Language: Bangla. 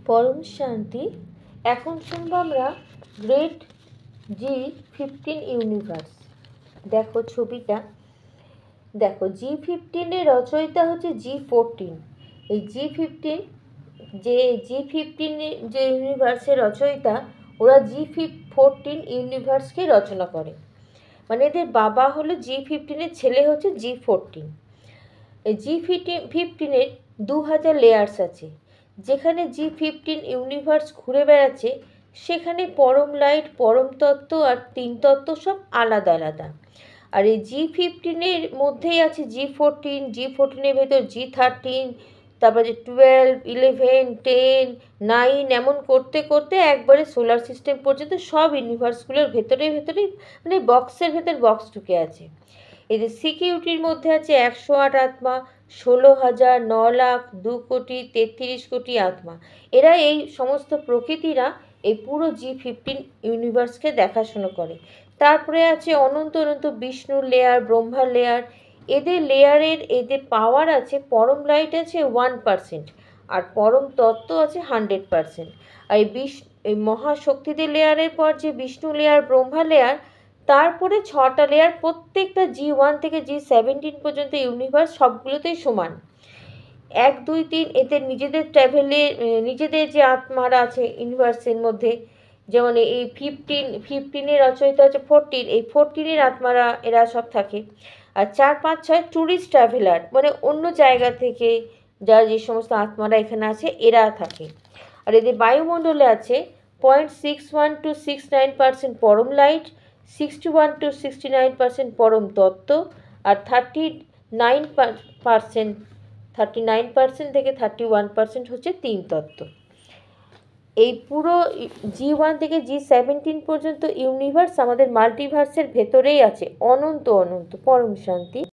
পরম শান্তি। এখন শুনবো আমরা গ্রেট G15 ইউনিভার্স। দেখো ছবিটা, দেখো G15 এর রচয়িতা হচ্ছে G14। এই G15 যে ইউনিভার্সের রচয়িতা, ওরা G14 ইউনিভার্সকে রচনা করে। মানে এদের বাবা হলো G15, ছেলে হচ্ছে G14। এই G15 2000 লেয়ার্স আছে। যেখানে G15 ইউনিভার্স ঘুরে বেড়াচ্ছে, সেখানে পরম লাইট, পরম তত্ত্ব আর তিন তত্ত্ব সব আলাদা আলাদা। আর এই G15 মধ্যেই আছে G14 ভেতর G13, তারপরে 12, 11, 10, 9, এমন করতে করতে একবারে সোলার সিস্টেম পর্যন্ত সব ইউনিভার্সগুলোর ভেতরেই মানে বক্সের ভেতর বক্স ঢুকে আছে। এদের সিকিউরিটির মধ্যে আছে 108 আত্মা, 16,000, 9 লাখ, 2 কোটি, 33 কোটি আত্মা। এরা এই সমস্ত প্রকৃতিরা এই পুরো G15 ইউনিভার্সকে দেখাশোনা করে। তারপরে আছে অনন্ত অনন্ত বিষ্ণুর লেয়ার, ব্রহ্মার লেয়ার। এদের পাওয়ার আছে, পরম লাইট আছে 1%, আর পরম তত্ত্ব আছে 100%। আর এই মহাশক্তিদের লেয়ারের পর যে বিষ্ণু লেয়ার, ব্রহ্মা লেয়ার, তারপরে 6টা লেয়ার, প্রত্যেকটা G1 থেকে G17 পর্যন্ত ইউনিভার্স সবগুলোতেই সমান। 1, 2, 3 এদের নিজেদের নিজেদের যে আত্মারা আছে ইউনিভার্সের মধ্যে, যেমন এই 15-এর রচয়িতা হচ্ছে 14, এই 14-এর আত্মারা এরা সব থাকে। আর 4, 5, 6 ট্যুরিস্ট ট্রাভেলার, মানে অন্য জায়গা থেকে যারা যে সমস্ত আত্মারা এখানে আছে এরা থাকে। আর এদের বায়ুমণ্ডলে আছে 0.61 to 69% পরম লাইট, 61 to 69% পরম তত্ত্ব, আর 39% থেকে 31% হচ্ছে তিন তত্ত্ব। এই পুরো G1 থেকে G17 পর্যন্ত ইউনিভার্স আমাদের মাল্টিভার্সের ভেতরেই আছে, অনন্ত অনন্ত। পরম শান্তি।